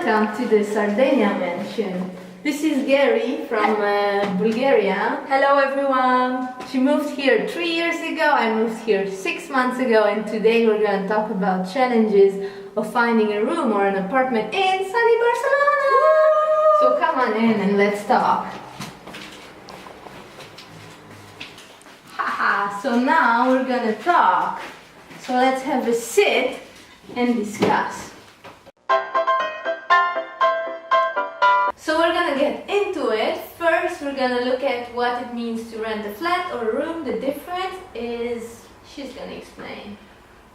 Welcome to the Sardinia mansion. This is Geri from Bulgaria. Hello everyone! She moved here 3 years ago, I moved here 6 months ago, and today we're going to talk about challenges of finding a room or an apartment in sunny Barcelona. So come on in and let's talk. Haha, so now we're going to talk. So let's have a sit and discuss. So we're gonna get into it. First, we're gonna look at what it means to rent a flat or a room. The difference is, she's gonna explain.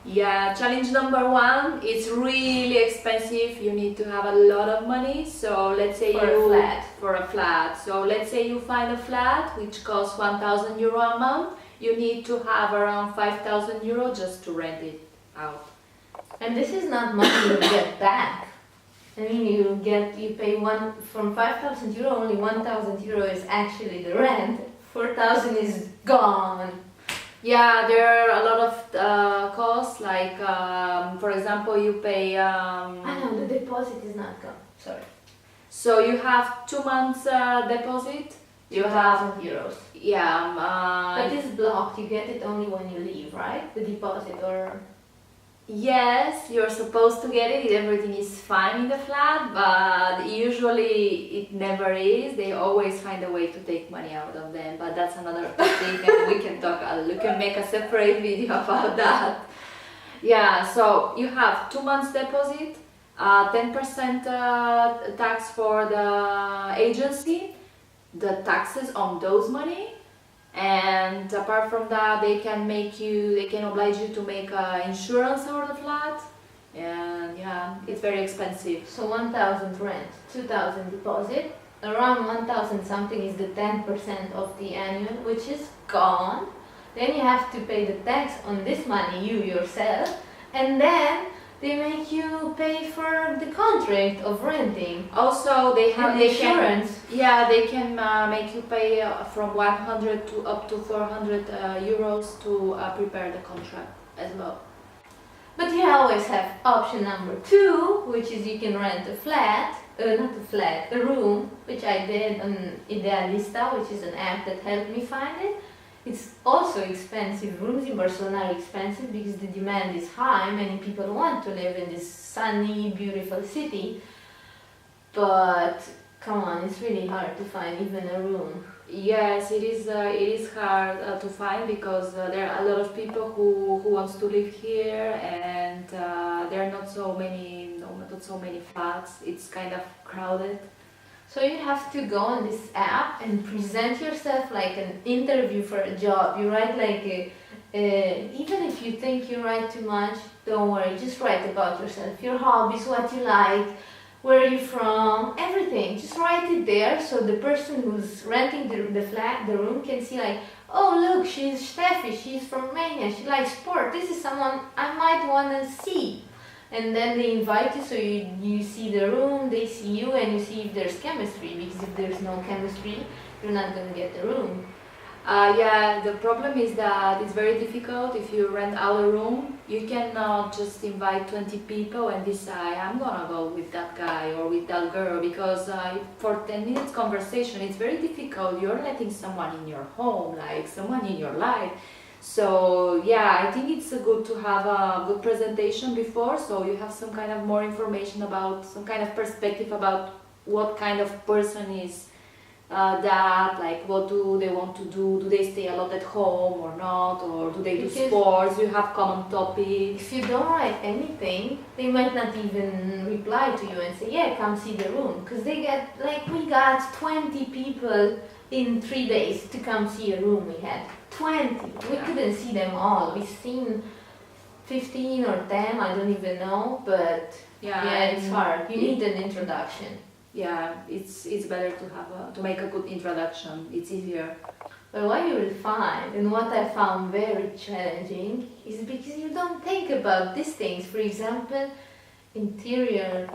Yeah, challenge number one, it's really expensive. You need to have a lot of money. So let's say for a flat. So let's say you find a flat which costs 1,000 euro a month. You need to have around 5,000 euro just to rent it out. And this is not money you get back. I mean, you pay from 5,000 euro, only 1,000 euro is actually the rent. 4,000 is gone. Yeah, there are a lot of costs, like for example, you pay. No, the deposit is not gone. Sorry. So you have 2 months deposit. You have euros. Yeah. But it's blocked. You get it only when you leave, right? The deposit or. Yes, you're supposed to get it. Everything is fine in the flat, but usually it never is. They always find a way to take money out of them, but that's another topic and we can talk, we can make a separate video about that. Yeah, so you have 2 months deposit, 10% tax for the agency, the taxes on those money. And apart from that, they can oblige you to make insurance over the flat, and yeah, it's very expensive. So 1,000 rent, 2,000 deposit, around 1,000 something is the 10% of the annual, which is gone. Then you have to pay the tax on this money, you yourself, and then they make you pay for the contract of renting. Also, they have the insurance. They can make you pay from 100 to up to 400 euros to prepare the contract as well. But you always have option number 2, which is you can rent a flat, a room, which I did on Idealista, which is an app that helped me find it. It's also expensive. Rooms in Barcelona are expensive because the demand is high. Many people want to live in this sunny, beautiful city. But come on, it's really hard to find even a room. Yes, it is hard to find because there are a lot of people who wants to live here, and there are not so many flats. It's kind of crowded. So you have to go on this app and present yourself like an interview for a job. You write like even if you think you write too much, don't worry, just write about yourself, your hobbies, what you like, where are you from, everything. Just write it there so the person who's renting the flat, the room, can see like, oh look, she's Steffi, she's from Romania, she likes sport, this is someone I might want to see. And then they invite you, so you see the room, they see you, and you see if there's chemistry, because if there's no chemistry, you're not going to get the room. Yeah, the problem is that it's very difficult. If you rent out a room, you cannot just invite 20 people and decide, I'm gonna go with that guy or with that girl, because for 10 minutes conversation, it's very difficult. You're letting someone in your home, like someone in your life. So yeah, I think it's good to have a good presentation before, so you have some kind of more information about, some kind of perspective about what kind of person is that, like what do they want to do they stay a lot at home or not, or do they do sports, you have common topics. If you don't write anything, they might not even reply to you and say, yeah, come see the room, because they get, like, we got 20 people in 3 days to come see a room. We had 20. We couldn't see them all. We've seen 15 or 10, I don't even know, but yeah, it's hard. You need an introduction. Yeah, it's better to have to make a good introduction. It's easier. But what you will find, and what I found very challenging, is because you don't think about these things. For example, interior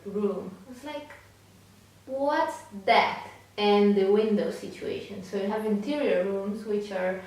room. It's like, what's that? And the window situation. So you have interior rooms which are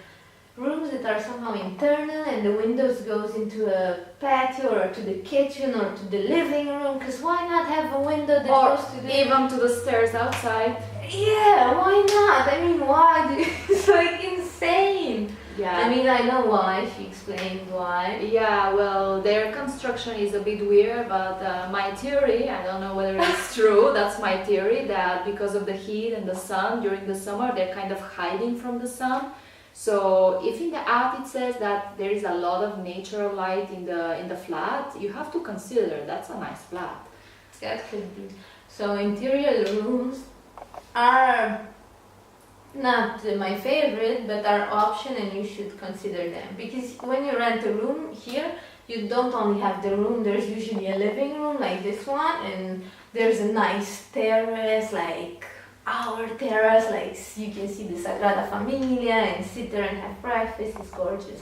rooms that are somehow internal and the windows goes into a patio or to the kitchen or to the living room, because why not have a window that Or goes to the... even to the stairs outside. Yeah, why not? I mean, why? It's like insane. Yeah. I mean, I know why. She explained why. Yeah, well, their construction is a bit weird, but my theory, I don't know whether it's true, that's my theory, that because of the heat and the sun during the summer, they're kind of hiding from the sun. So if in the ad it says that there is a lot of natural light in the flat, you have to consider that's a nice flat. That could be. So interior rooms are not my favorite, but are option and you should consider them. Because when you rent a room here, you don't only have the room, there's usually a living room like this one, and there's a nice terrace, like our terrace, like you can see the Sagrada Familia and sit there and have breakfast, it's gorgeous.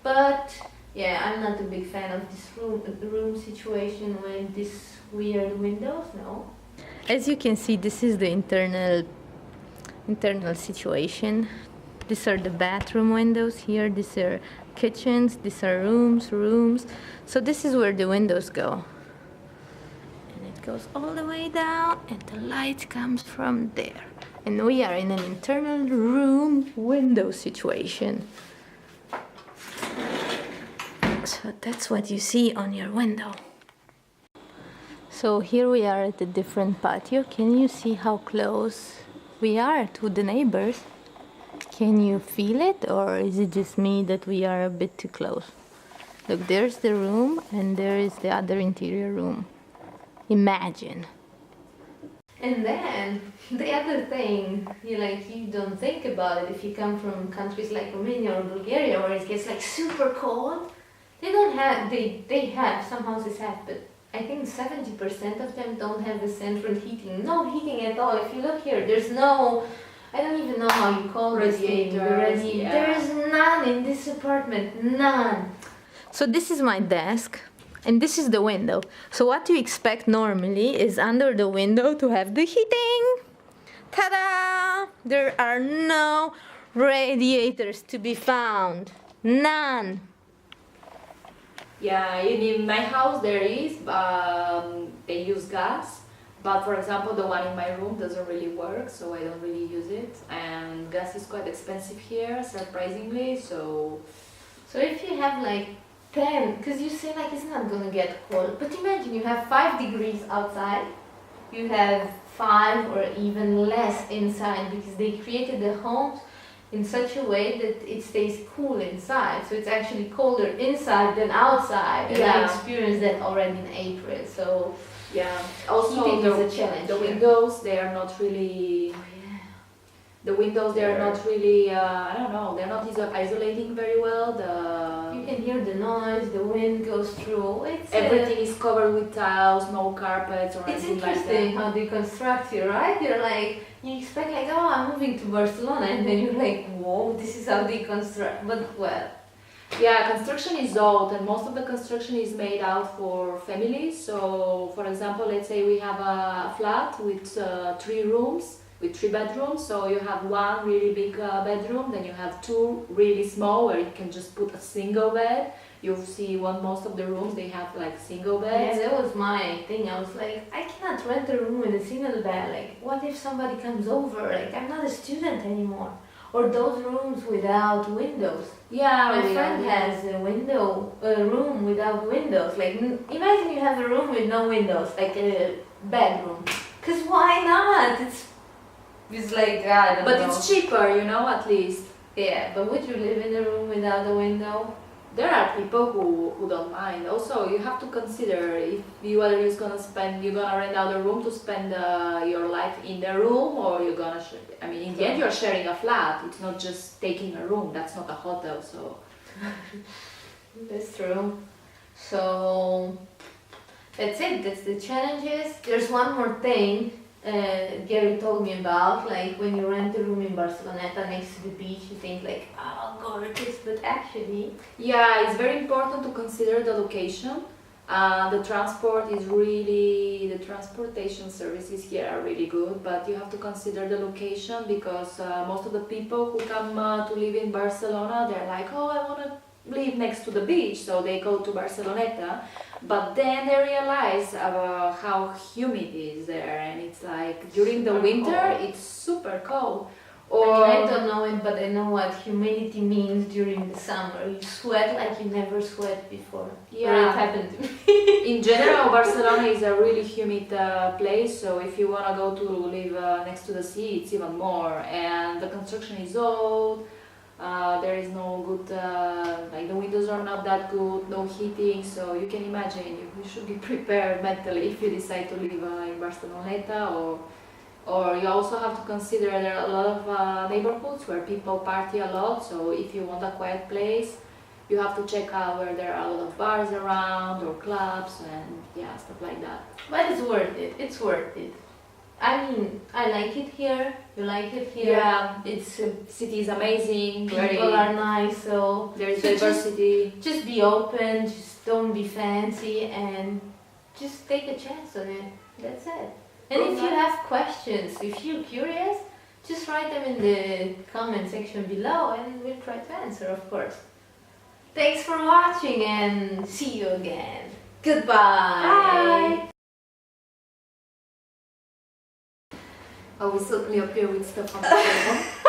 But yeah, I'm not a big fan of this room situation with these weird windows, no. As you can see, this is the internal situation. These are the bathroom windows here, these are kitchens, these are rooms. So this is where the windows go. And it goes all the way down and the light comes from there. And we are in an internal room window situation. So that's what you see on your window. So here we are at a different patio. Can you see how close we are to the neighbors? Can you feel it, or is it just me that we are a bit too close? Look, there's the room and there is the other interior room. Imagine. And then the other thing, you don't think about it if you come from countries like Romania or Bulgaria where it gets like super cold. They have, some houses have, but I think 70% of them don't have the central heating. No heating at all. If you look here, there's no, I don't even know how you call this thing. Yeah. There is none in this apartment, none. So this is my desk, and this is the window. So what you expect normally is under the window to have the heating. Ta-da! There are no radiators to be found. None. Yeah, in my house there is, they use gas, but for example the one in my room doesn't really work, so I don't really use it, and gas is quite expensive here, surprisingly, so if you have like 10, because you say like it's not gonna get cold, but imagine you have 5 degrees outside, you have 5 or even less inside, because they created the homes in such a way that it stays cool inside, so it's actually colder inside than outside. And I experienced that already in April. So yeah, also heating is a challenge. The windows, they are not really. The windows, they are not really. I don't know. They're not isolating very well. You can hear the noise. The wind goes through. Everything is covered with tiles, no carpets or anything like that. It's interesting how they construct here, right? You're like, you expect like, oh, I'm moving to Barcelona, and then you're like, whoa, this is how they construct. But well, yeah, construction is old, and most of the construction is made out for families. So, for example, let's say we have a flat with 3 rooms. With 3 bedrooms, so you have 1 really big bedroom, then you have 2 really small where you can just put a single bed. You see most of the rooms, they have like single beds. Yeah, that was my thing. I was like, I cannot rent a room with a single bed. Like, what if somebody comes over? Like, I'm not a student anymore. Or those rooms without windows. Yeah, my friend has a room without windows. Like, imagine you have a room with no windows, like a bedroom. Cause why not? It's like, I don't know. But it's cheaper, at least. Yeah, but would you live in a room without a window? There are people who don't mind. Also, you have to consider if you are just gonna rent out a room to spend your life in the room, or you're gonna in the end you're sharing a flat. It's not just taking a room. That's not a hotel, so. That's true. So, that's it. That's the challenges. There's one more thing. Geri told me about, like when you rent a room in Barcelona next to the beach, you think like, oh, gorgeous, but actually... Yeah, it's very important to consider the location. The transportation services here are really good, but you have to consider the location because most of the people who come to live in Barcelona, they're like, oh, I want to live next to the beach, so they go to Barceloneta, but then they realize how humid it is there, and it's like during the winter it's super cold. Or I don't know it, but I know what humidity means during the summer. You sweat like you never sweat before. Yeah, or it happened to me. In general, Barcelona is a really humid place, so if you want to go to live next to the sea, it's even more. And the construction is old. There is no good, like the windows are not that good, no heating, so you can imagine you should be prepared mentally if you decide to live in Barceloneta, or you also have to consider there are a lot of neighborhoods where people party a lot, so if you want a quiet place, you have to check out where there are a lot of bars around or clubs and yeah, stuff like that. But it's worth it, it's worth it. I mean, I like it here, you like it here. Yeah, it's city is amazing, people are nice, so there is diversity. Just be open, just don't be fancy, and just take a chance on it. That's it. And if you have questions, if you're curious, just write them in the comment section below and we'll try to answer, of course. Thanks for watching and see you again. Goodbye. Bye. Oh, we suddenly appear with stuff on the table.